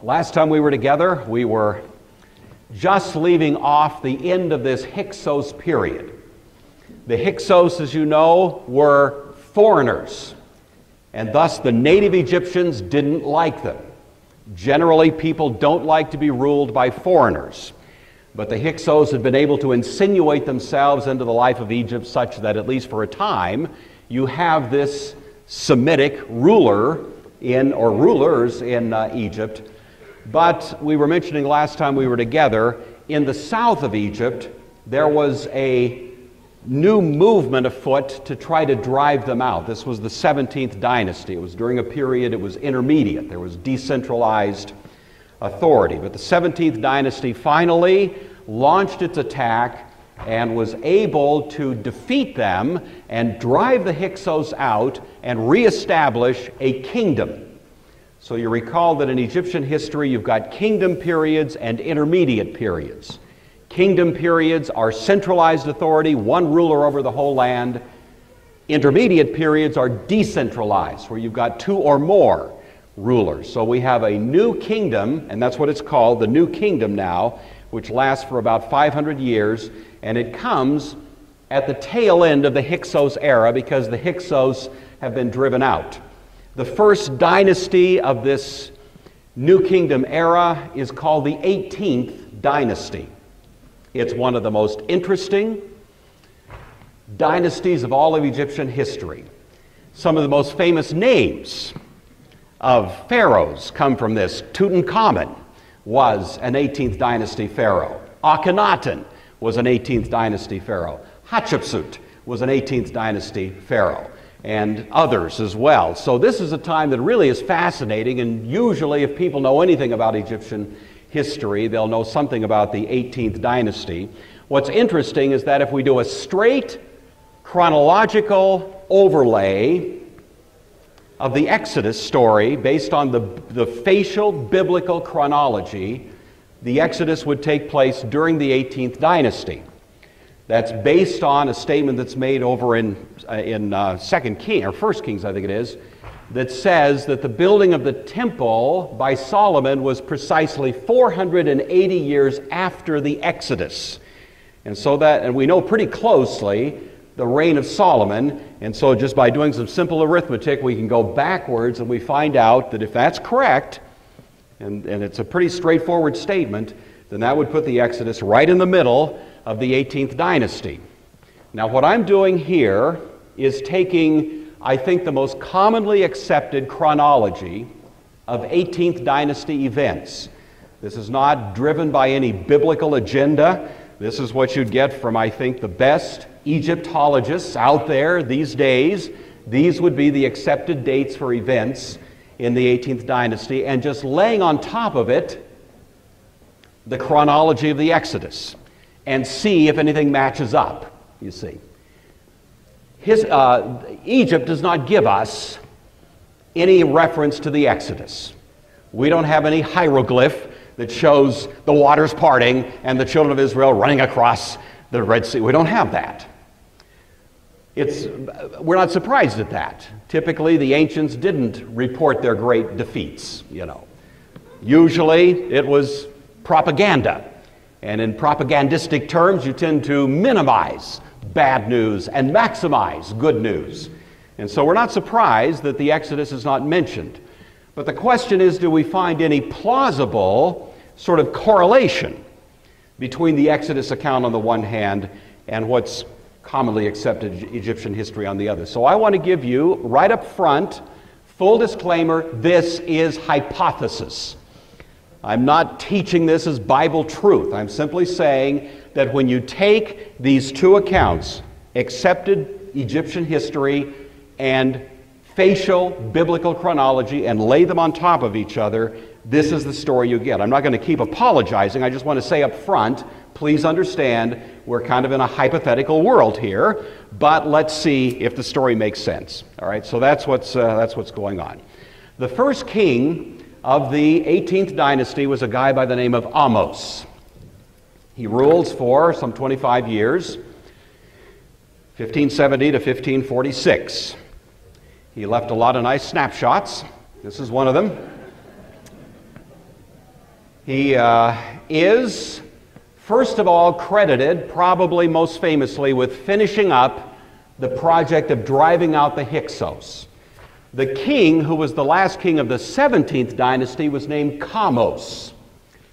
Last time we were together, we were just leaving off the end of this Hyksos period. The Hyksos, as you know, were foreigners, and thus the native Egyptians didn't like them. Generally, people don't like to be ruled by foreigners, but the Hyksos had been able to insinuate themselves into the life of Egypt such that, at least for a time, you have this Semitic ruler or rulers in Egypt. But we were mentioning last time we were together, in the south of Egypt, there was a new movement afoot to try to drive them out. This was the 17th dynasty. It was during a period, it was intermediate. There was decentralized authority. But the 17th dynasty finally launched its attack and was able to defeat them and drive the Hyksos out and reestablish a kingdom. So you recall that in Egyptian history you've got kingdom periods and intermediate periods. Kingdom periods are centralized authority, one ruler over the whole land. Intermediate periods are decentralized, where you've got two or more rulers. So we have a new kingdom, and that's what it's called, the new kingdom now, which lasts for about 500 years, and it comes at the tail end of the Hyksos era because the Hyksos have been driven out. The first dynasty of this New Kingdom era is called the 18th dynasty. It's one of the most interesting dynasties of all of Egyptian history. Some of the most famous names of pharaohs come from this. Tutankhamun was an 18th dynasty pharaoh. Akhenaten was an 18th dynasty pharaoh. Hatshepsut was an 18th dynasty pharaoh, and others as well. So this is a time that really is fascinating, and usually if people know anything about Egyptian history, they'll know something about the 18th dynasty. What's interesting is that if we do a straight chronological overlay of the Exodus story based on the facial biblical chronology, the Exodus would take place during the 18th dynasty. That's based on a statement that's made over in 2nd Kings, or 1st Kings, I think it is, that says that the building of the temple by Solomon was precisely 480 years after the Exodus. And we know pretty closely the reign of Solomon, and so just by doing some simple arithmetic, we can go backwards and we find out that if that's correct, and it's a pretty straightforward statement, then that would put the Exodus right in the middle of the 18th dynasty. Now what I'm doing here is taking, I think, the most commonly accepted chronology of 18th dynasty events. This is not driven by any biblical agenda. This is what you'd get from, I think, the best Egyptologists out there these days. These would be the accepted dates for events in the 18th dynasty, and just laying on top of it the chronology of the Exodus and see if anything matches up, you see. Egypt does not give us any reference to the Exodus. We don't have any hieroglyph that shows the waters parting and the children of Israel running across the Red Sea. We don't have that. We're not surprised at that. Typically, the ancients didn't report their great defeats, Usually, it was propaganda. And in propagandistic terms, you tend to minimize bad news and maximize good news. And so we're not surprised that the Exodus is not mentioned. But the question is, do we find any plausible sort of correlation between the Exodus account on the one hand and what's commonly accepted Egyptian history on the other? So I want to give you, right up front, full disclaimer, this is hypothesis. I'm not teaching this as Bible truth. I'm simply saying that when you take these two accounts, accepted Egyptian history and facial biblical chronology, and lay them on top of each other, this is the story you get. I'm not going to keep apologizing. I just want to say up front, please understand we're kind of in a hypothetical world here, but let's see if the story makes sense. All right, so that's what's going on. The first king of the 18th dynasty was a guy by the name of Amos. He rules for some 25 years, 1570 to 1546. He left a lot of nice snapshots. This is one of them. He is, first of all, credited, probably most famously, with finishing up the project of driving out the Hyksos. The king, who was the last king of the 17th dynasty, was named Kamose.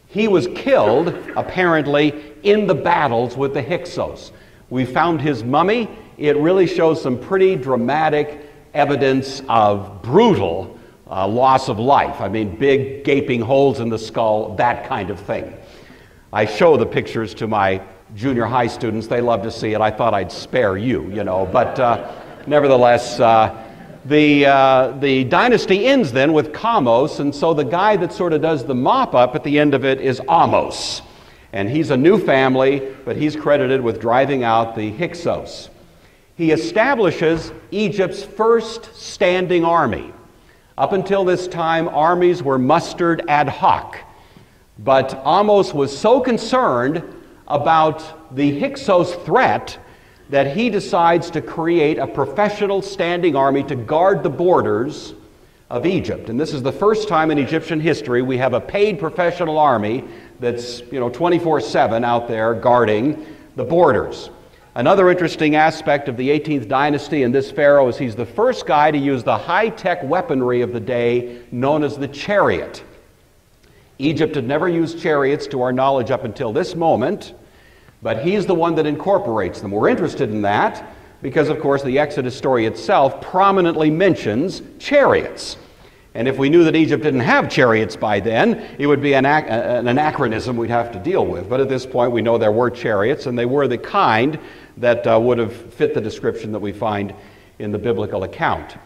He was killed, apparently, in the battles with the Hyksos. We found his mummy. It really shows some pretty dramatic evidence of brutal loss of life. I mean, big gaping holes in the skull, that kind of thing. I show the pictures to my junior high students. They love to see it. I thought I'd spare you, but nevertheless, the dynasty ends then with Kamose, and so the guy that sort of does the mop-up at the end of it is Ahmose. And he's a new family, but he's credited with driving out the Hyksos. He establishes Egypt's first standing army. Up until this time, armies were mustered ad hoc. But Ahmose was so concerned about the Hyksos threat that he decides to create a professional standing army to guard the borders of Egypt. And this is the first time in Egyptian history we have a paid professional army that's 24/7 out there guarding the borders. Another interesting aspect of the 18th dynasty and this pharaoh is he's the first guy to use the high-tech weaponry of the day known as the chariot. Egypt had never used chariots to our knowledge up until this moment, but he's the one that incorporates them. We're interested in that because, of course, the Exodus story itself prominently mentions chariots. And if we knew that Egypt didn't have chariots by then, it would be an anachronism we'd have to deal with. But at this point, we know there were chariots, and they were the kind that would have fit the description that we find in the biblical account.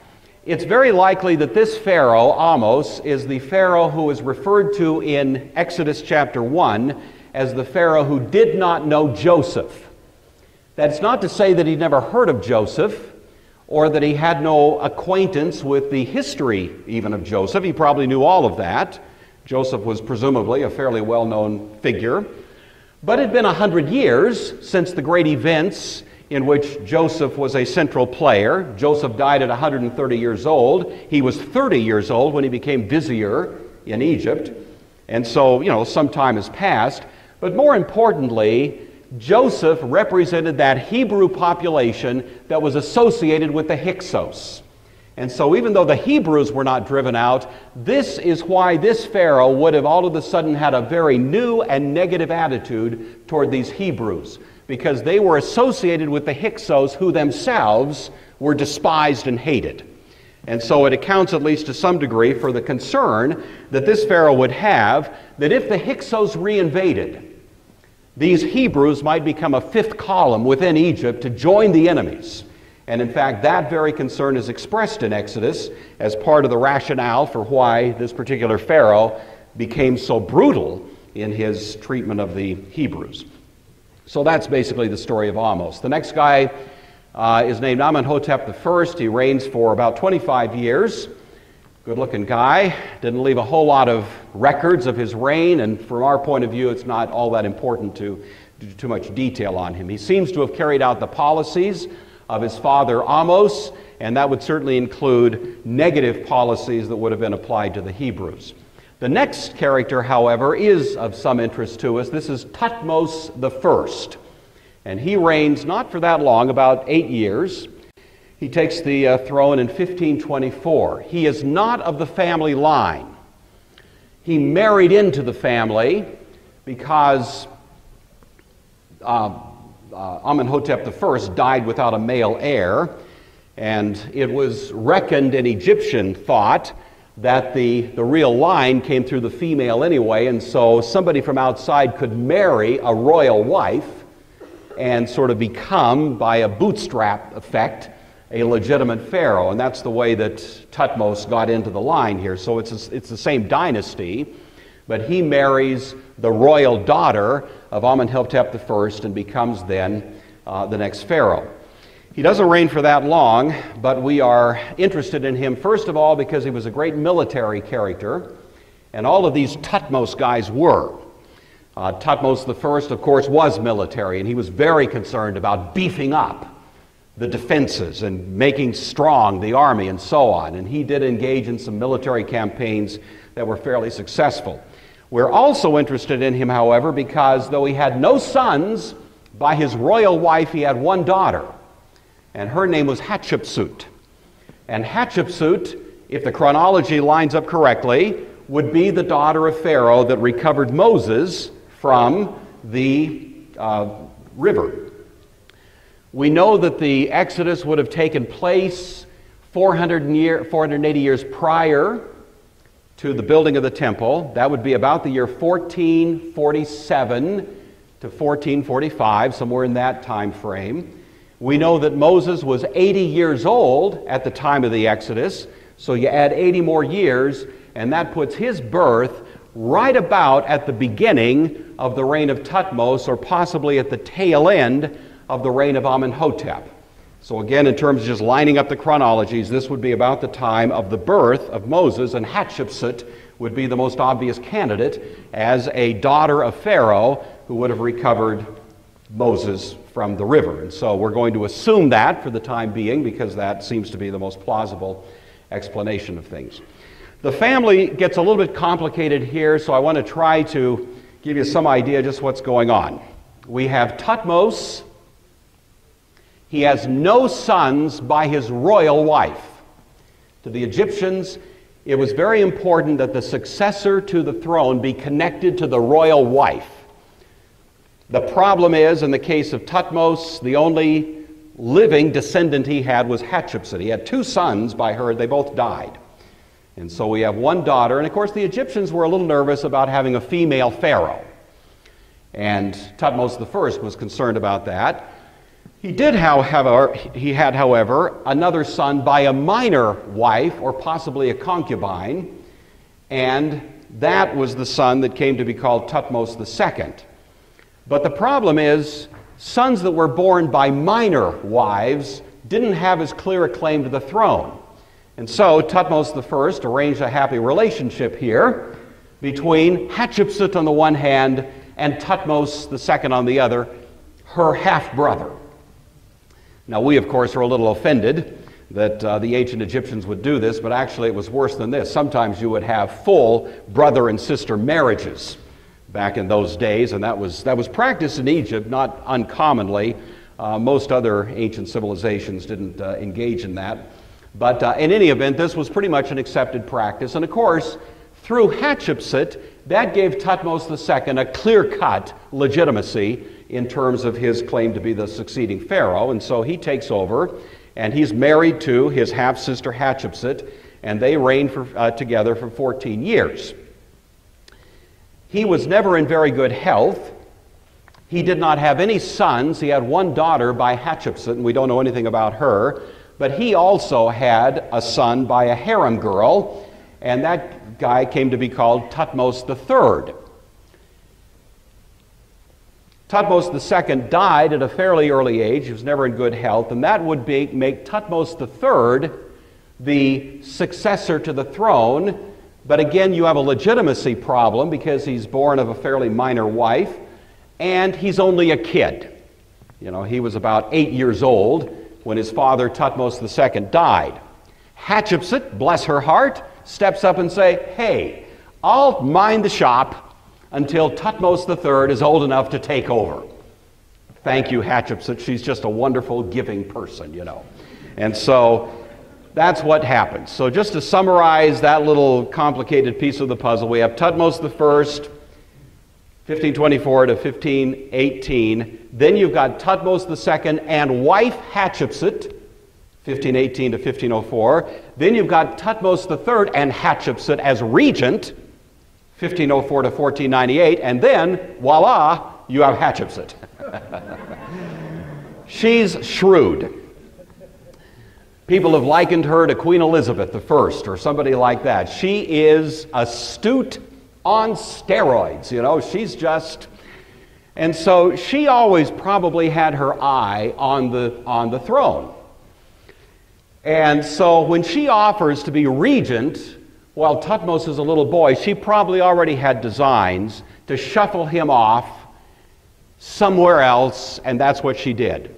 It's very likely that this pharaoh, Ahmose, is the pharaoh who is referred to in Exodus chapter 1 as the pharaoh who did not know Joseph. That's not to say that he'd never heard of Joseph, or that he had no acquaintance with the history even of Joseph. He probably knew all of that. Joseph was presumably a fairly well-known figure. But it had been 100 years since the great events in which Joseph was a central player. Joseph died at 130 years old. He was 30 years old when he became vizier in Egypt. And so, some time has passed. But more importantly, Joseph represented that Hebrew population that was associated with the Hyksos. And so even though the Hebrews were not driven out, this is why this pharaoh would have all of a sudden had a very new and negative attitude toward these Hebrews, because they were associated with the Hyksos, who themselves were despised and hated. And so it accounts, at least to some degree, for the concern that this pharaoh would have that if the Hyksos reinvaded, these Hebrews might become a fifth column within Egypt to join the enemies. And in fact, that very concern is expressed in Exodus as part of the rationale for why this particular pharaoh became so brutal in his treatment of the Hebrews. So that's basically the story of Ahmose. The next guy is named Amenhotep I. He reigns for about 25 years. Good-looking guy. Didn't leave a whole lot of records of his reign, and from our point of view, it's not all that important to do too much detail on him. He seems to have carried out the policies of his father Ahmose, and that would certainly include negative policies that would have been applied to the Hebrews. The next character, however, is of some interest to us. This is Thutmose I, and he reigns not for that long, about 8 years. He takes the throne in 1524. He is not of the family line. He married into the family because Amenhotep I died without a male heir, and it was reckoned in Egyptian thought that the real line came through the female anyway, and so somebody from outside could marry a royal wife and sort of become, by a bootstrap effect, a legitimate pharaoh. And that's the way that Thutmose got into the line here. So it's the same dynasty, but he marries the royal daughter of Amenhotep I and becomes then the next pharaoh. He doesn't reign for that long, but we are interested in him, first of all, because he was a great military character, and all of these Thutmose guys were. Thutmose I, of course, was military, and he was very concerned about beefing up the defenses and making strong the army and so on, and he did engage in some military campaigns that were fairly successful. We're also interested in him, however, because though he had no sons, by his royal wife he had one daughter, and her name was Hatshepsut. And Hatshepsut, if the chronology lines up correctly, would be the daughter of Pharaoh that recovered Moses from the river. We know that the Exodus would have taken place 480 years prior to the building of the temple. That would be about the year 1447 to 1445, somewhere in that time frame. We know that Moses was 80 years old at the time of the Exodus, so you add 80 more years, and that puts his birth right about at the beginning of the reign of Thutmose, or possibly at the tail end of the reign of Amenhotep. So again, in terms of just lining up the chronologies, this would be about the time of the birth of Moses, and Hatshepsut would be the most obvious candidate as a daughter of Pharaoh who would have recovered Moses from the river. And so we're going to assume that for the time being, because that seems to be the most plausible explanation of things. The family gets a little bit complicated here, so I want to try to give you some idea just what's going on. We have Thutmose. He has no sons by his royal wife. To the Egyptians, it was very important that the successor to the throne be connected to the royal wife. The problem is, in the case of Thutmose, the only living descendant he had was Hatshepsut. He had two sons by her. They both died. And so we have one daughter. And of course, the Egyptians were a little nervous about having a female pharaoh. And Thutmose I was concerned about that. He had, however, another son by a minor wife, or possibly a concubine, and that was the son that came to be called Thutmose II. But the problem is, sons that were born by minor wives didn't have as clear a claim to the throne. And so Thutmose I arranged a happy relationship here between Hatshepsut on the one hand and Thutmose II on the other, her half-brother. Now, we, of course, are a little offended that the ancient Egyptians would do this, but actually it was worse than this. Sometimes you would have full brother and sister marriages back in those days, and that was practiced in Egypt, not uncommonly. Most other ancient civilizations didn't engage in that. But in any event, this was pretty much an accepted practice. And of course, through Hatshepsut, that gave Thutmose II a clear-cut legitimacy in terms of his claim to be the succeeding pharaoh. And so he takes over, and he's married to his half-sister Hatshepsut, and they reign together for 14 years. He was never in very good health. He did not have any sons. He had one daughter by Hatshepsut, and we don't know anything about her. But he also had a son by a harem girl, and that guy came to be called Thutmose III. Thutmose II died at a fairly early age. He was never in good health, and that would make Thutmose III the successor to the throne. But again, you have a legitimacy problem because he's born of a fairly minor wife, and he's only a kid. You know, he was about 8 years old when his father, Thutmose II, died. Hatshepsut, bless her heart, steps up and says, "Hey, I'll mind the shop until Thutmose III is old enough to take over." Thank you, Hatshepsut. She's just a wonderful, giving person, you know. And so that's what happens. So just to summarize that little complicated piece of the puzzle, we have Thutmose I, 1524 to 1518. Then you've got Thutmose II and wife Hatshepsut, 1518 to 1504. Then you've got Thutmose III and Hatshepsut as regent, 1504 to 1498. And then, voila, you have Hatshepsut. She's shrewd. People have likened her to Queen Elizabeth I or somebody like that. She is astute on steroids, you know. She's just... And so she always probably had her eye on the throne. And so when she offers to be regent, while Thutmose is a little boy, she probably already had designs to shuffle him off somewhere else, and that's what she did.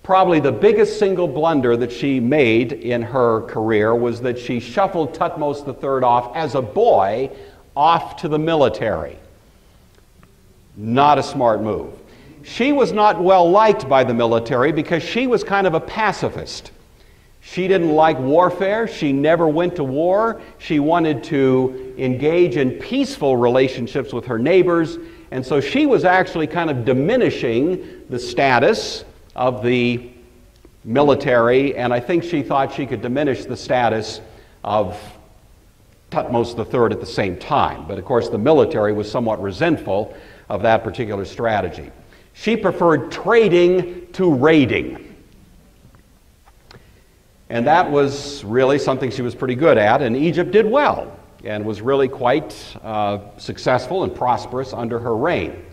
Probably the biggest single blunder that she made in her career was that she shuffled Thutmose III off as a boy off to the military. Not a smart move. She was not well liked by the military because she was kind of a pacifist. She didn't like warfare. She never went to war. She wanted to engage in peaceful relationships with her neighbors, and so she was actually kind of diminishing the status of the military, and I think she thought she could diminish the status of Thutmose III at the same time. But of course the military was somewhat resentful of that particular strategy. She preferred trading to raiding. And that was really something she was pretty good at, and Egypt did well and was really quite successful and prosperous under her reign.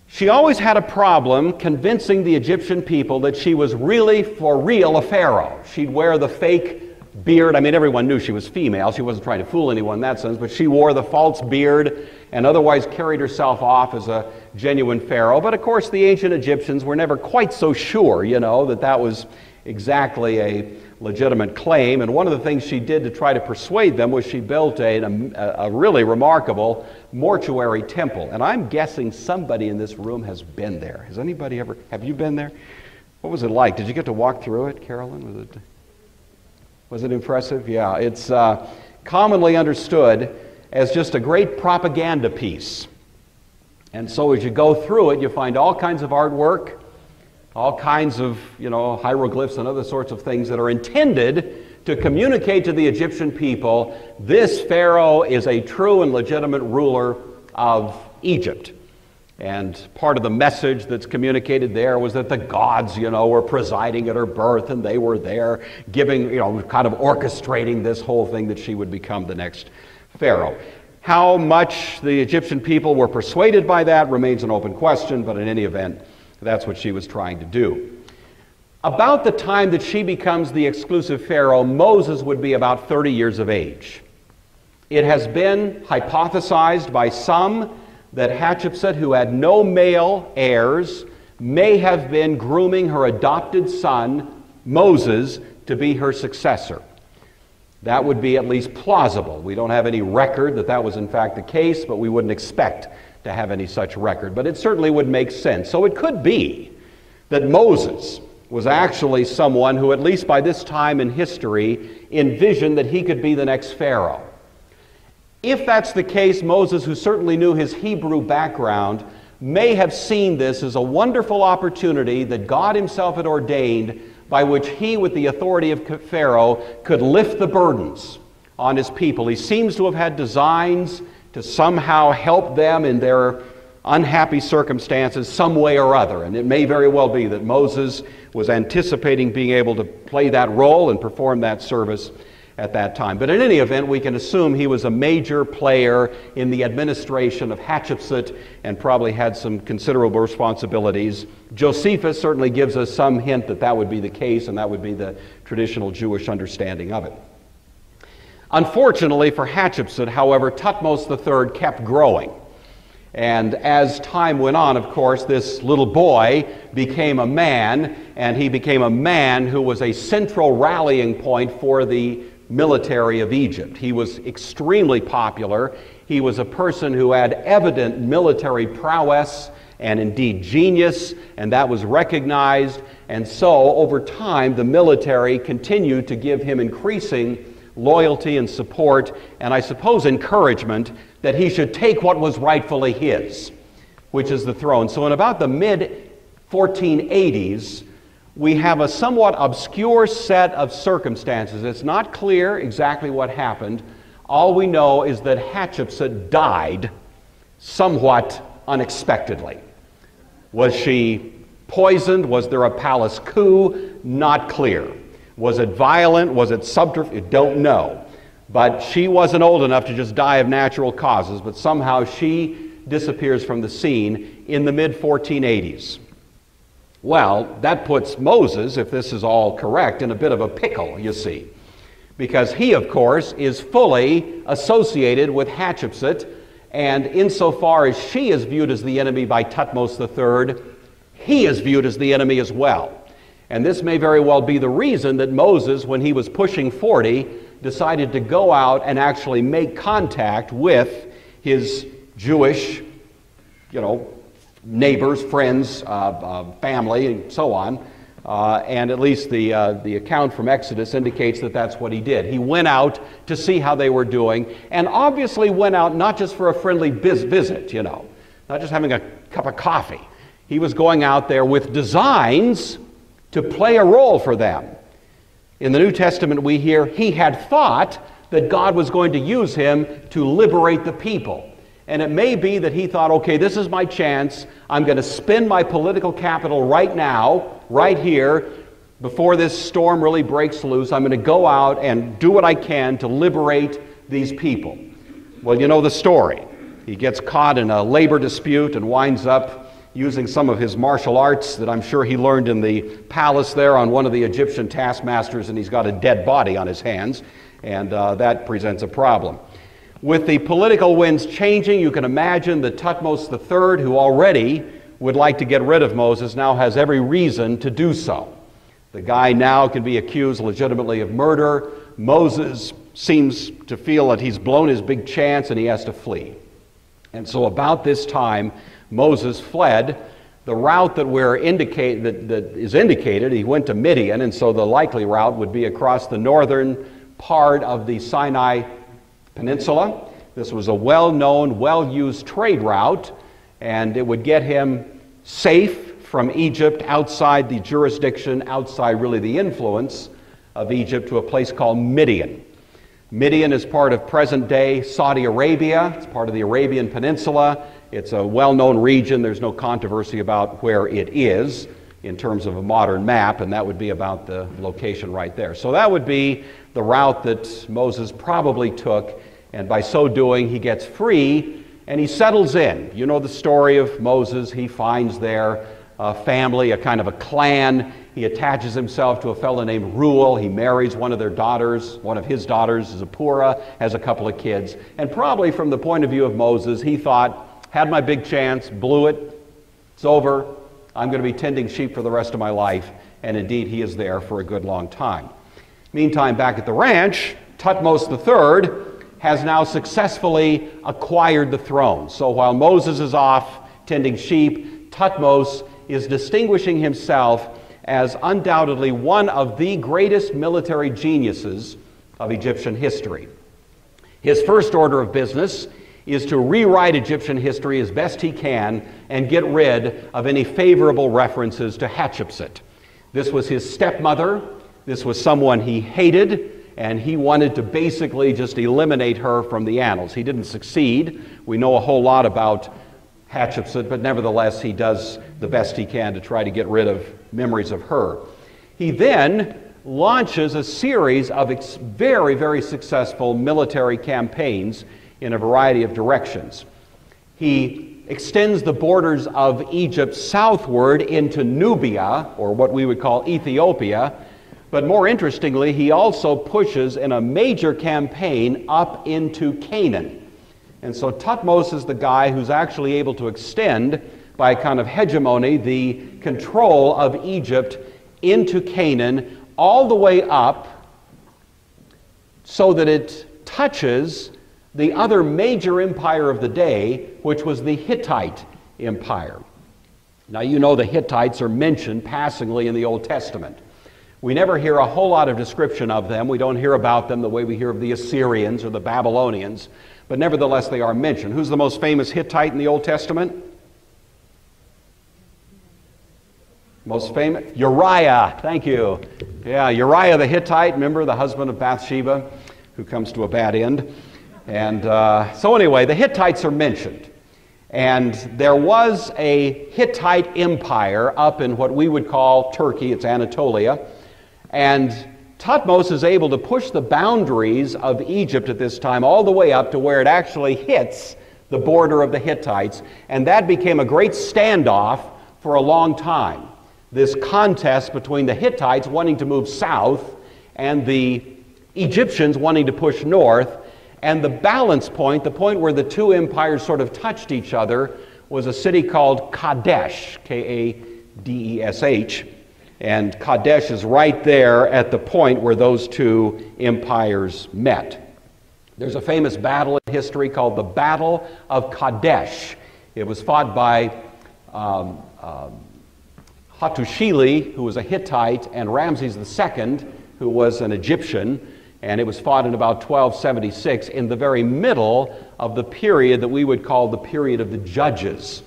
She always had a problem convincing the Egyptian people that she was really, for real, a pharaoh. She'd wear the fake beard. I mean, everyone knew she was female. She wasn't trying to fool anyone in that sense, but she wore the false beard and otherwise carried herself off as a genuine pharaoh. But of course, the ancient Egyptians were never quite so sure, that that was exactly a legitimate claim. And one of the things she did to try to persuade them was she built a really remarkable mortuary temple. And I'm guessing somebody in this room has been there. Has anybody ever, have you been there? What was it like? Did you get to walk through it, Carolyn? Was it impressive? Yeah, it's commonly understood as just a great propaganda piece. And so as you go through it, you find all kinds of artwork, all kinds of, hieroglyphs and other sorts of things that are intended to communicate to the Egyptian people, this Pharaoh is a true and legitimate ruler of Egypt. And part of the message that's communicated there was that the gods, were presiding at her birth, and they were there giving, kind of orchestrating this whole thing that she would become the next Pharaoh. How much the Egyptian people were persuaded by that remains an open question, but in any event, that's what she was trying to do. About the time that she becomes the exclusive Pharaoh, Moses would be about 30 years of age. It has been hypothesized by some that Hatshepsut, who had no male heirs, may have been grooming her adopted son, Moses, to be her successor. That would be at least plausible. We don't have any record that that was in fact the case, but we wouldn't expect to have any such record. But it certainly would make sense. So it could be that Moses was actually someone who, at least by this time in history, envisioned that he could be the next Pharaoh. If that's the case, Moses, who certainly knew his Hebrew background, may have seen this as a wonderful opportunity that God himself had ordained by which he, with the authority of Pharaoh, could lift the burdens on his people. He seems to have had designs to somehow help them in their unhappy circumstances some way or other. And it may very well be that Moses was anticipating being able to play that role and perform that service at that time. But in any event, we can assume he was a major player in the administration of Hatshepsut and probably had some considerable responsibilities. Josephus certainly gives us some hint that that would be the case, and that would be the traditional Jewish understanding of it. Unfortunately for Hatshepsut, however, Thutmose III kept growing. And as time went on, of course, this little boy became a man, and he became a man who was a central rallying point for the military of Egypt. He was extremely popular. He was a person who had evident military prowess and indeed genius, and that was recognized. And so, over time, the military continued to give him increasing loyalty and support, and I suppose encouragement that he should take what was rightfully his, which is the throne. So in about the mid-1480s, we have a somewhat obscure set of circumstances. It's not clear exactly what happened. All we know is that Hatshepsut died somewhat unexpectedly. Was she poisoned? Was there a palace coup? Not clear. Was it violent? Was it subterfuge? Don't know. But she wasn't old enough to just die of natural causes, but somehow she disappears from the scene in the mid-1480s. Well, that puts Moses, if this is all correct, in a bit of a pickle, you see. Because he, of course, is fully associated with Hatshepsut, and insofar as she is viewed as the enemy by Thutmose III, he is viewed as the enemy as well. And this may very well be the reason that Moses, when he was pushing 40, decided to go out and actually make contact with his Jewish, neighbors, friends, family, and so on. And at least the account from Exodus indicates that that's what he did. He went out to see how they were doing, and obviously went out not just for a friendly visit, not just having a cup of coffee. He was going out there with designs to play a role for them. In the New Testament, we hear he had thought that God was going to use him to liberate the people. And it may be that he thought, okay, this is my chance. I'm going to spend my political capital right now, right here, before this storm really breaks loose. I'm going to go out and do what I can to liberate these people. Well, you know the story. He gets caught in a labor dispute and winds up using some of his martial arts that I'm sure he learned in the palace there on one of the Egyptian taskmasters, and he's got a dead body on his hands, and that presents a problem. With the political winds changing, you can imagine that Thutmose III, who already would like to get rid of Moses, now has every reason to do so. The guy now can be accused legitimately of murder. Moses seems to feel that he's blown his big chance and he has to flee. And so about this time, Moses fled. The route that is indicated, he went to Midian, and so the likely route would be across the northern part of the Sinai Peninsula. This was a well-known, well-used trade route, and it would get him safe from Egypt, outside the jurisdiction, outside really the influence of Egypt, to a place called Midian. Midian is part of present-day Saudi Arabia. It's part of the Arabian Peninsula. It's a well-known region. There's no controversy about where it is in terms of a modern map, and that would be about the location right there. So that would be the route that Moses probably took, and by so doing, he gets free and he settles in. You know the story of Moses. He finds there a family, a kind of a clan. He attaches himself to a fellow named Reuel. He marries one of their daughters. One of his daughters, Zipporah, has a couple of kids. And probably from the point of view of Moses, he thought, had my big chance, blew it, it's over. I'm going to be tending sheep for the rest of my life. And indeed, he is there for a good long time. Meantime, back at the ranch, Thutmose III has now successfully acquired the throne. So while Moses is off tending sheep, Thutmose is distinguishing himself as undoubtedly one of the greatest military geniuses of Egyptian history. His first order of business is to rewrite Egyptian history as best he can and get rid of any favorable references to Hatshepsut. This was his stepmother. This was someone he hated, and he wanted to basically just eliminate her from the annals. He didn't succeed. We know a whole lot about Hatshepsut, but nevertheless, he does the best he can to try to get rid of memories of her. He then launches a series of very, very successful military campaigns in a variety of directions. He extends the borders of Egypt southward into Nubia, or what we would call Ethiopia, but more interestingly, he also pushes in a major campaign up into Canaan. And so Thutmose is the guy who's actually able to extend, by a kind of hegemony, the control of Egypt into Canaan, all the way up so that it touches the other major empire of the day, which was the Hittite Empire. Now, you know the Hittites are mentioned passingly in the Old Testament. We never hear a whole lot of description of them. We don't hear about them the way we hear of the Assyrians or the Babylonians, but nevertheless they are mentioned. Who's the most famous Hittite in the Old Testament? Most famous? Uriah, thank you. Yeah, Uriah the Hittite, remember, the husband of Bathsheba, who comes to a bad end. And so anyway, the Hittites are mentioned. And there was a Hittite empire up in what we would call Turkey, it's Anatolia. And Thutmose is able to push the boundaries of Egypt at this time all the way up to where it actually hits the border of the Hittites. And that became a great standoff for a long time. This contest between the Hittites wanting to move south and the Egyptians wanting to push north. And the balance point, the point where the two empires sort of touched each other, was a city called Kadesh, K-A-D-E-S-H. And Kadesh is right there at the point where those two empires met. There's a famous battle in history called the Battle of Kadesh. It was fought by Hattushili, who was a Hittite, and Ramses II, who was an Egyptian, and it was fought in about 1276 in the very middle of the period that we would call the period of the Judges.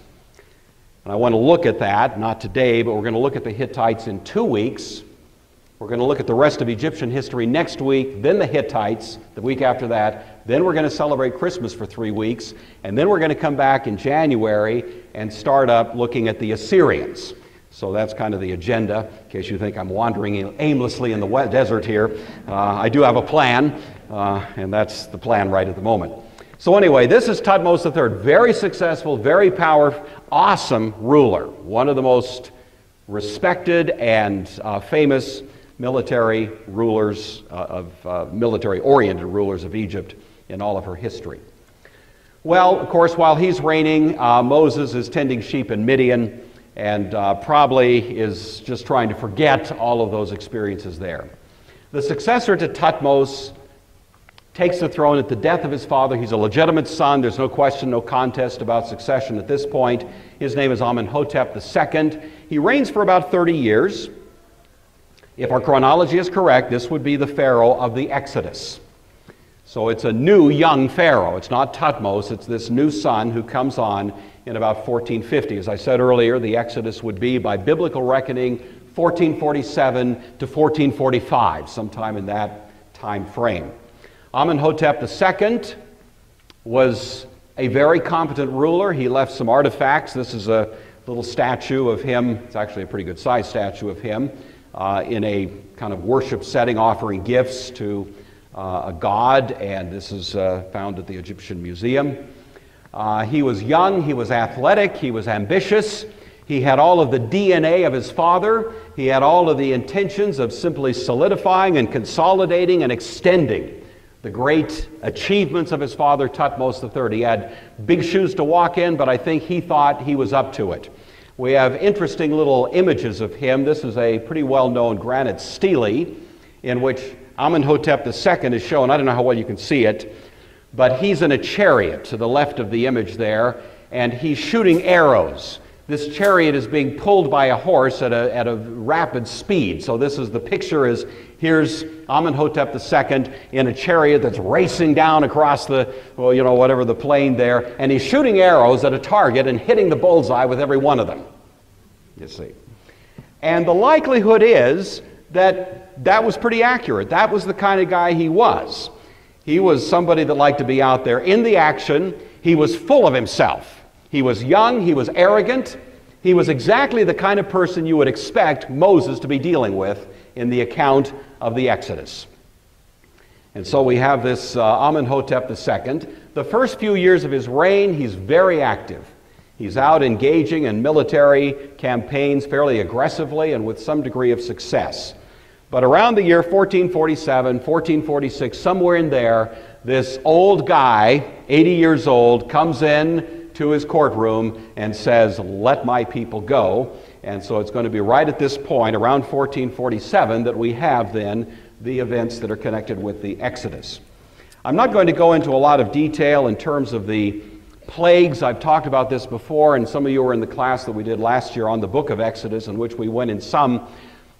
And I want to look at that, not today, but we're going to look at the Hittites in 2 weeks. We're going to look at the rest of Egyptian history next week, then the Hittites the week after that. Then we're going to celebrate Christmas for 3 weeks, and then we're going to come back in January and start up looking at the Assyrians. So that's kind of the agenda, in case you think I'm wandering aimlessly in the desert here. I do have a plan, and that's the plan right at the moment. So anyway, this is Thutmose III, very successful, very powerful, awesome ruler, one of the most respected and famous military rulers military-oriented rulers of Egypt in all of her history. Well, of course, while he's reigning, Moses is tending sheep in Midian and probably is just trying to forget all of those experiences there. The successor to Thutmose takes the throne at the death of his father. He's a legitimate son. There's no question, no contest about succession at this point. His name is Amenhotep II. He reigns for about 30 years. If our chronology is correct, this would be the Pharaoh of the Exodus. So it's a new young Pharaoh. It's not Thutmose. It's this new son who comes on in about 1450. As I said earlier, the Exodus would be, by biblical reckoning, 1447 to 1445, sometime in that time frame. Amenhotep II was a very competent ruler. He left some artifacts. This is a little statue of him. It's actually a pretty good-sized statue of him in a kind of worship setting, offering gifts to a god, and this is found at the Egyptian Museum. He was young, he was athletic, he was ambitious. He had all of the DNA of his father. He had all of the intentions of simply solidifying and consolidating and extending the great achievements of his father, Thutmose III. He had big shoes to walk in, but I think he thought he was up to it. We have interesting little images of him. This is a pretty well-known granite stele in which Amenhotep II is shown. I don't know how well you can see it, but he's in a chariot to the left of the image there, and he's shooting arrows. This chariot is being pulled by a horse at a rapid speed. So this is the picture is, here's Amenhotep II in a chariot that's racing down across the, well, you know, whatever the plain there, and he's shooting arrows at a target and hitting the bullseye with every one of them, you see. And the likelihood is that that was pretty accurate. That was the kind of guy he was. He was somebody that liked to be out there in the action. He was full of himself. He was young, he was arrogant, he was exactly the kind of person you would expect Moses to be dealing with in the account of the Exodus. And so we have this Amenhotep II. The first few years of his reign, he's very active. He's out engaging in military campaigns fairly aggressively and with some degree of success. But around the year 1447, 1446, somewhere in there, this old guy, 80 years old, comes in to his courtroom and says, "Let my people go." And so it's going to be right at this point, around 1447, that we have then the events that are connected with the Exodus. I'm not going to go into a lot of detail in terms of the plagues. I've talked about this before, and some of you were in the class that we did last year on the book of Exodus, in which we went in some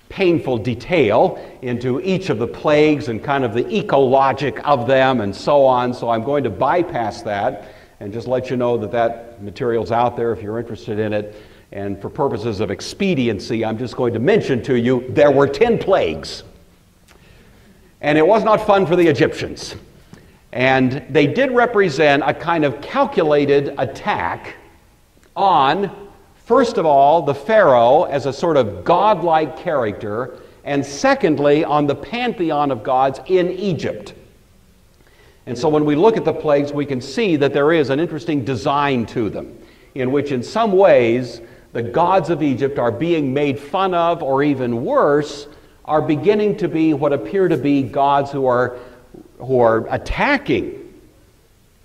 painful detail into each of the plagues and kind of the ecologic of them and so on. So I'm going to bypass that and just let you know that that material's out there if you're interested in it. And for purposes of expediency, I'm just going to mention to you there were 10 plagues. And it was not fun for the Egyptians. And they did represent a kind of calculated attack on, first of all, the Pharaoh as a sort of godlike character, and secondly, on the pantheon of gods in Egypt. And so when we look at the plagues, we can see that there is an interesting design to them, in which in some ways the gods of Egypt are being made fun of, or even worse, are beginning to be what appear to be gods who are attacking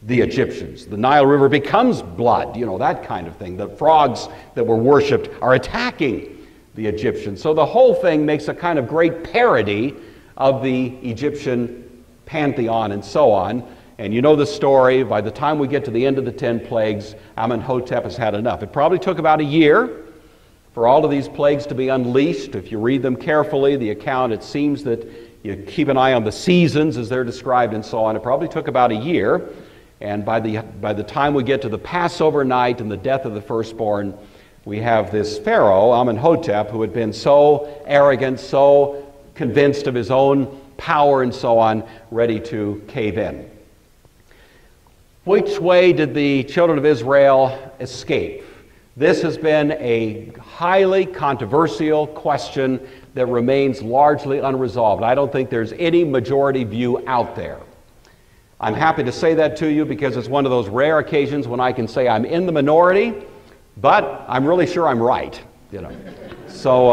the Egyptians. The Nile River becomes blood, you know, that kind of thing. The frogs that were worshipped are attacking the the Egyptians. So the whole thing makes a kind of great parody of the Egyptian pantheon and so on. And you know the story. By the time we get to the end of the 10 plagues, Amenhotep has had enough. It probably took about a year for all of these plagues to be unleashed. If you read them carefully, the account, it seems that you keep an eye on the seasons as they're described and so on. It probably took about a year. And by the time we get to the Passover night and the death of the firstborn, we have this Pharaoh, Amenhotep, who had been so arrogant, so convinced of his own power and so on, ready to cave in. Which way did the children of Israel escape? This has been a highly controversial question that remains largely unresolved. I don't think there's any majority view out there. I'm happy to say that to you because it's one of those rare occasions when I can say I'm in the minority, but I'm really sure I'm right, you know. So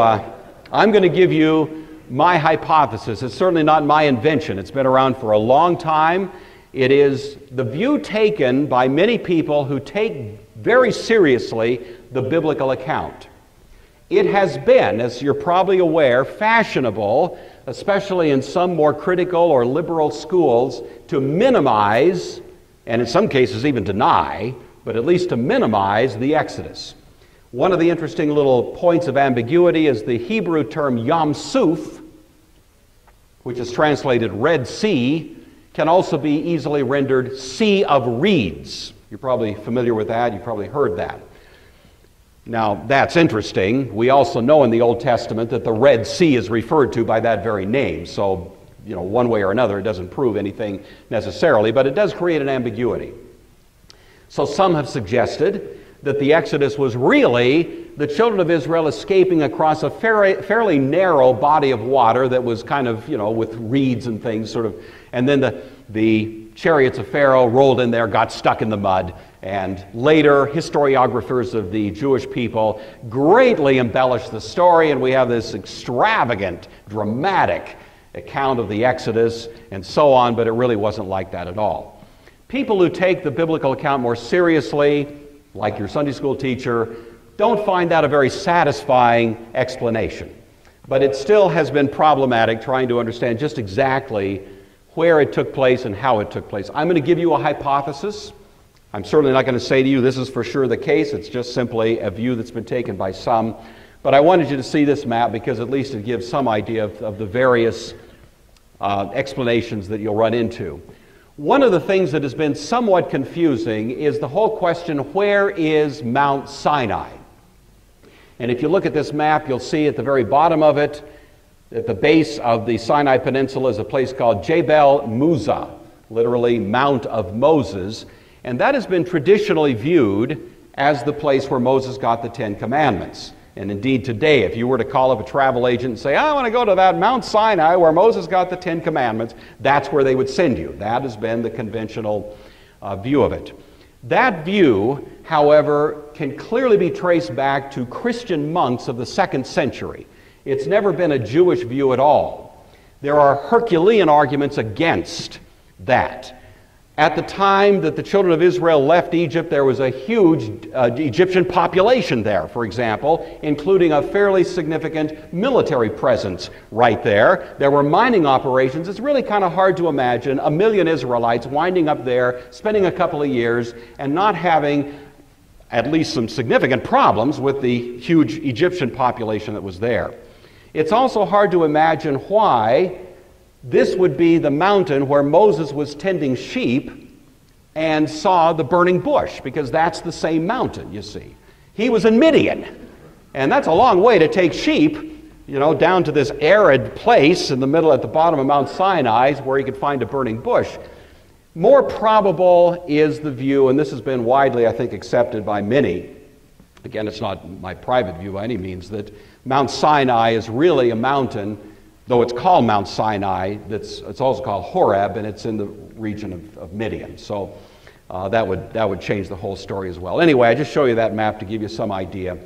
I'm going to give you my hypothesis. It's certainly not my invention. It's been around for a long time. It is the view taken by many people who take very seriously the biblical account. It has been, as you're probably aware, fashionable, especially in some more critical or liberal schools, to minimize, and in some cases even deny, but at least to minimize the Exodus. One of the interesting little points of ambiguity is the Hebrew term Yam Suf, which is translated Red Sea, can also be easily rendered Sea of Reeds. You're probably familiar with that. You've probably heard that. Now, that's interesting. We also know in the Old Testament that the Red Sea is referred to by that very name. So, you know, one way or another, it doesn't prove anything necessarily, but it does create an ambiguity. So some have suggested that the Exodus was really the children of Israel escaping across a fairly narrow body of water that was kind of, you know, with reeds and things sort of, and then the chariots of Pharaoh rolled in there, got stuck in the mud, and later historiographers of the Jewish people greatly embellished the story, and we have this extravagant, dramatic account of the Exodus and so on, but it really wasn't like that at all. People who take the biblical account more seriously, like your Sunday school teacher, don't find that a very satisfying explanation. But it still has been problematic trying to understand just exactly where it took place and how it took place. I'm going to give you a hypothesis. I'm certainly not going to say to you this is for sure the case. It's just simply a view that's been taken by some. But I wanted you to see this map because at least it gives some idea of the various explanations that you'll run into. One of the things that has been somewhat confusing is the whole question, where is Mount Sinai? And if you look at this map, you'll see at the very bottom of it, at the base of the Sinai Peninsula is a place called Jebel Musa, literally Mount of Moses, and that has been traditionally viewed as the place where Moses got the 10 Commandments. And indeed today, if you were to call up a travel agent and say, I want to go to that Mount Sinai where Moses got the 10 Commandments, that's where they would send you. That has been the conventional view of it. That view, however, can clearly be traced back to Christian monks of the 2nd century. It's never been a Jewish view at all. There are Herculean arguments against that. At the time that the children of Israel left Egypt, there was a huge Egyptian population there, for example, including a fairly significant military presence right there. There were mining operations. It's really kind of hard to imagine 1 million Israelites winding up there, spending a couple of years, and not having at least some significant problems with the huge Egyptian population that was there. It's also hard to imagine why this would be the mountain where Moses was tending sheep and saw the burning bush, because that's the same mountain, you see. He was in Midian, and that's a long way to take sheep, you know, down to this arid place in the middle at the bottom of Mount Sinai where he could find a burning bush. More probable is the view, and this has been widely, I think, accepted by many. Again, it's not my private view by any means, that Mount Sinai is really a mountain. Though it's called Mount Sinai, it's also called Horeb, and it's in the region of Midian. So that would change the whole story as well. Anyway, I just show you that map to give you some idea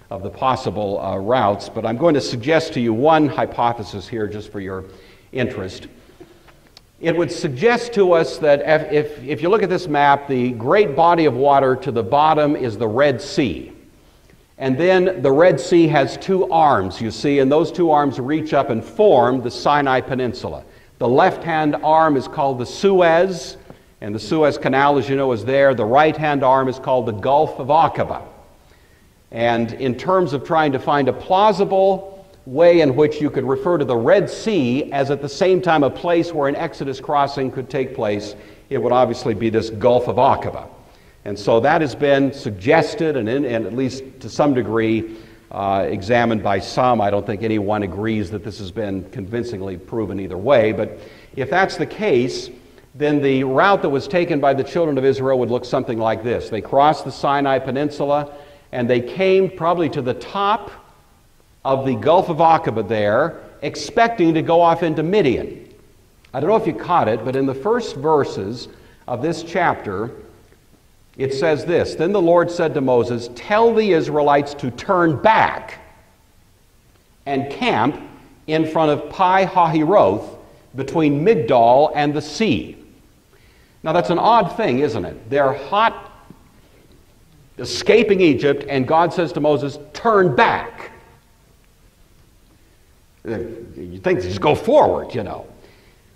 of the possible routes, but I'm going to suggest to you one hypothesis here just for your interest. It would suggest to us that if you look at this map, the great body of water to the bottom is the Red Sea. And then the Red Sea has two arms, you see, and those two arms reach up and form the Sinai Peninsula. The left-hand arm is called the Suez, and the Suez Canal, as you know, is there. The right-hand arm is called the Gulf of Aqaba. And in terms of trying to find a plausible way in which you could refer to the Red Sea as at the same time a place where an Exodus crossing could take place, it would obviously be this Gulf of Aqaba. And so that has been suggested and at least to some degree examined by some. I don't think anyone agrees that this has been convincingly proven either way, but if that's the case, then the route that was taken by the children of Israel would look something like this. They crossed the Sinai Peninsula, and they came probably to the top of the Gulf of Aqaba there, expecting to go off into Midian. I don't know if you caught it, but in the first verses of this chapter, it says this: Then the Lord said to Moses, "Tell the Israelites to turn back and camp in front of Pi Hahiroth between Migdol and the sea." Now that's an odd thing, isn't it? They're hot, escaping Egypt, and God says to Moses, "Turn back." You think they just go forward, you know.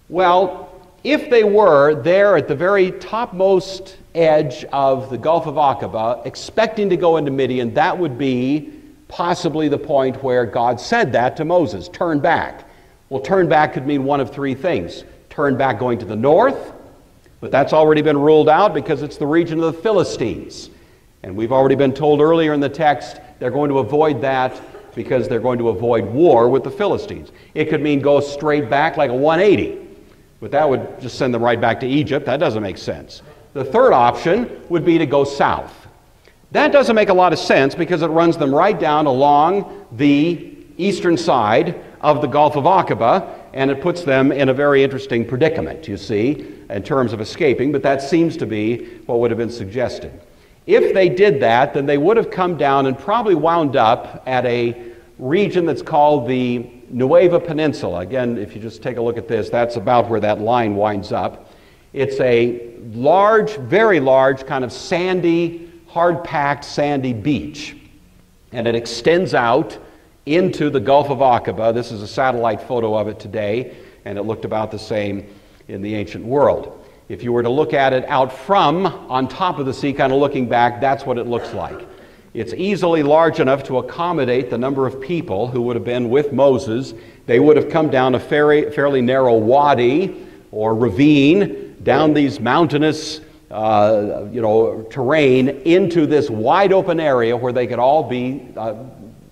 Well, if they were there at the very topmost edge of the Gulf of Aqaba, expecting to go into Midian, that would be possibly the point where God said that to Moses, turn back. Well, turn back could mean one of three things. Turn back going to the north, but that's already been ruled out because it's the region of the Philistines. And we've already been told earlier in the text they're going to avoid that because they're going to avoid war with the Philistines. It could mean go straight back like a 180, but that would just send them right back to Egypt. That doesn't make sense. The third option would be to go south. That doesn't make a lot of sense because it runs them right down along the eastern side of the Gulf of Aqaba, and it puts them in a very interesting predicament, you see, in terms of escaping, but that seems to be what would have been suggested. If they did that, then they would have come down and probably wound up at a region that's called the Nueva Peninsula. Again, if you just take a look at this, that's about where that line winds up. It's a large, very large, kind of sandy, hard-packed sandy beach. And it extends out into the Gulf of Aqaba. This is a satellite photo of it today, and it looked about the same in the ancient world. If you were to look at it out from, on top of the sea, kind of looking back, that's what it looks like. It's easily large enough to accommodate the number of people who would have been with Moses. They would have come down a fairly narrow wadi or ravine, down these mountainous terrain into this wide open area where they could all be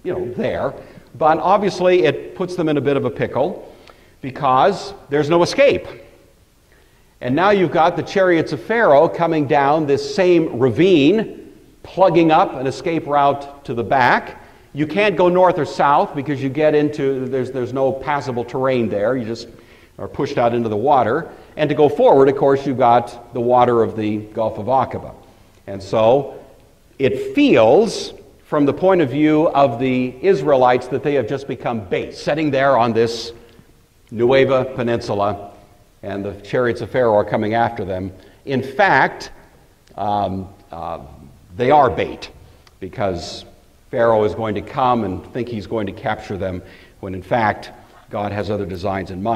there. But obviously it puts them in a bit of a pickle because there's no escape. And now you've got the chariots of Pharaoh coming down this same ravine, plugging up an escape route to the back. You can't go north or south because you get into, there's no passable terrain there. You just are pushed out into the water. And to go forward, of course, you've got the water of the Gulf of Aqaba. And so it feels, from the point of view of the Israelites, that they have just become bait, sitting there on this Nueva Peninsula, and the chariots of Pharaoh are coming after them. In fact, they are bait, because Pharaoh is going to come and think he's going to capture them, when in fact, God has other designs in mind.